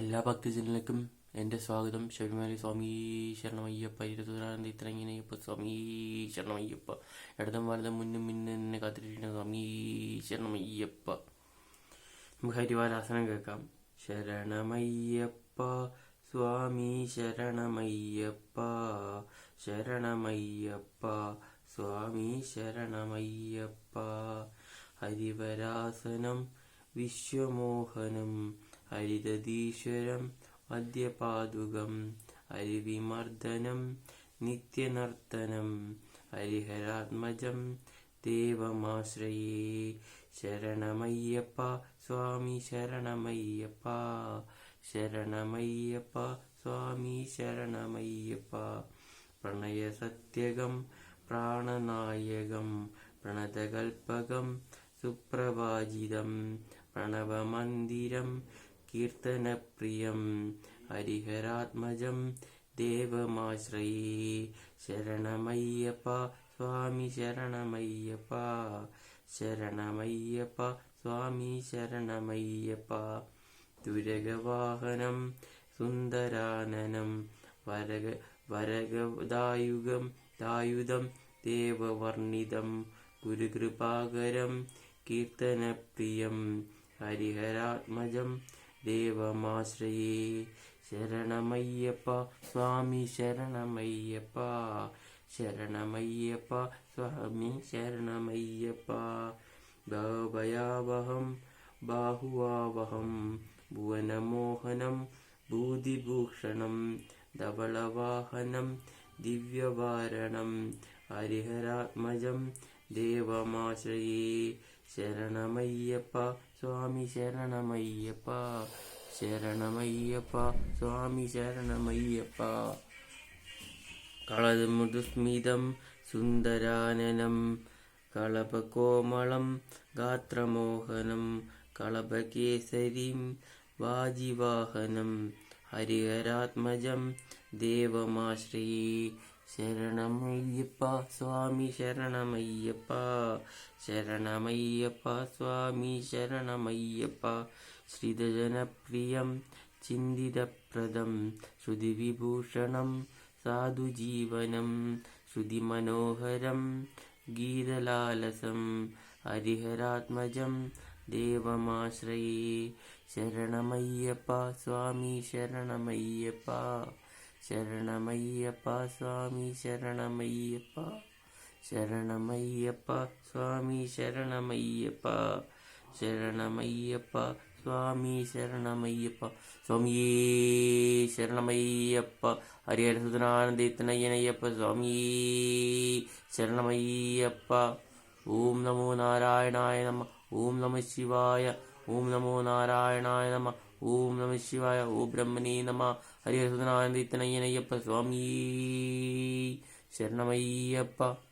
എല്ലാ ഭക്തജനങ്ങൾക്കും എൻ്റെ സ്വാഗതം. ശബരിമല സ്വാമി ശരണമയ്യപ്പ. 22 ഇത്രങ്ങിനെയപ്പ സ്വാമി ശരണമയ്യപ്പ. ഇടതും വലതും മുന്നും എന്നെ കാത്തിരിക്കുന്ന സ്വാമി ശരണമയ്യപ്പ. നമുക്ക് ഹരിവാലാസനം കേൾക്കാം. ശരണമയ്യപ്പ സ്വാമി ശരണമയ്യപ്പ, ശരണമയ്യപ്പ സ്വാമി ശരണമയ്യപ്പ. ഹരിവരാസനം വിശ്വമോഹനം ഹരിദധീശ്വരം മധ്യപാദുകം ഹരിവിമർദ്ദനം നിത്യനർത്തനം ഹരിഹരാത്മജം ദേവമാശ്രയേ. ശരണമയ്യപ്പ സ്വാമി ശരണമയ്യപ്പ, ശരണമയ്യപ്പ സ്വാമി ശരണമയ്യപ്പ. പ്രണയസത്യകം പ്രാണനായകം പ്രണതകൽപകം സുപ്രഭാജിതം പ്രണവമന്ദിരം കീർത്തനപ്രിയം ഹരിഹരാത്മജം ദേവമാശ്രയേ. ശരണമയ്യപ്പ സ്വാമി ശരണമയ്യപ്പ, ശരണമയ്യപ്പ സ്വാമി ശരണമയ്യപ്പ. തുരകവാഹനം സുന്ദരാനനം വരഗദായുധം ദേവവർണിതം ഗുരുകൃപാകരം കീർത്തനപ്രിയം ഹരിഹരാത്മജം ദേവമാശ്രയേ. ശരണമയ്യപ്പ സ്വാമി ശരണമയ്യപ്പ, ശരണമയ്യപ്പ സ്വാമി ശരണമയ്യപ്പ. ഭയാവഹം ബാഹുവാവഹം ഭുവനമോഹനം ഭൂതിഭൂഷണം ധവളവാഹനം ദിവ്യവാരണം ഹരിഹരാത്മജം ദേവമാശ്രയേ. ശരണമയ്യപ്പ സ്വാമി ശരണമയ്യപ്പ, ശരണമയ്യപ്പ സ്വാമി ശരണമയ്യപ്പ. കളമൃദുസ്മിതം സുന്ദരാനനം കളപകോമളം ഗാത്രമോഹനം കളപകേസരീം വാജിവാഹനം ഹരിഹരാത്മജം ദേവമാശ്രയേ. ശരണമയ്യപ്പ സ്വാമി ശരണമയ്യപ്പ, ശരണമയ്യപ്പ സ്വാമി ശരണമയ്യപ്പ. ശ്രിതജനപ്രിയം ചിന്തിതപ്രദം ശ്രുതിവിഭൂഷണം സാധുജീവനം ശ്രുതിമനോഹരം ഗീതലാലസം ഹരിഹരാത്മജം ദേവമാശ്രയേ. ശരണമയ്യപ്പ സ്വാമി ശരണമയ്യപ്പ, ശരണമയ്യപ്പ സ്വാമി ശരണമയ്യപ്പ, ശരണമയ്യപ്പ സ്വാമി ശരണമയ്യപ്പ, ശരണമയ്യപ്പ സ്വാമി ശരണമയ്യപ്പ. സ്വാമിയേ ശരണമയ്യപ്പ. ഹരിഹരസുതനാനന്ദയനയ്യപ്പ സ്വാമിയേ ശരണമയ്യപ്പ. ഓം നമോ നാരായണായ നമ. ഓം നമ ശിവായ. ഓം നമോ നാരായണായ നമ. ഓം നമ ശിവായ. ഓം ബ്രഹ്മണേ നമ. ഹരിഹരസുതനാനന്ദയനയ്യപ്പ സ്വാമിയേ ശരണമയ്യപ്പ.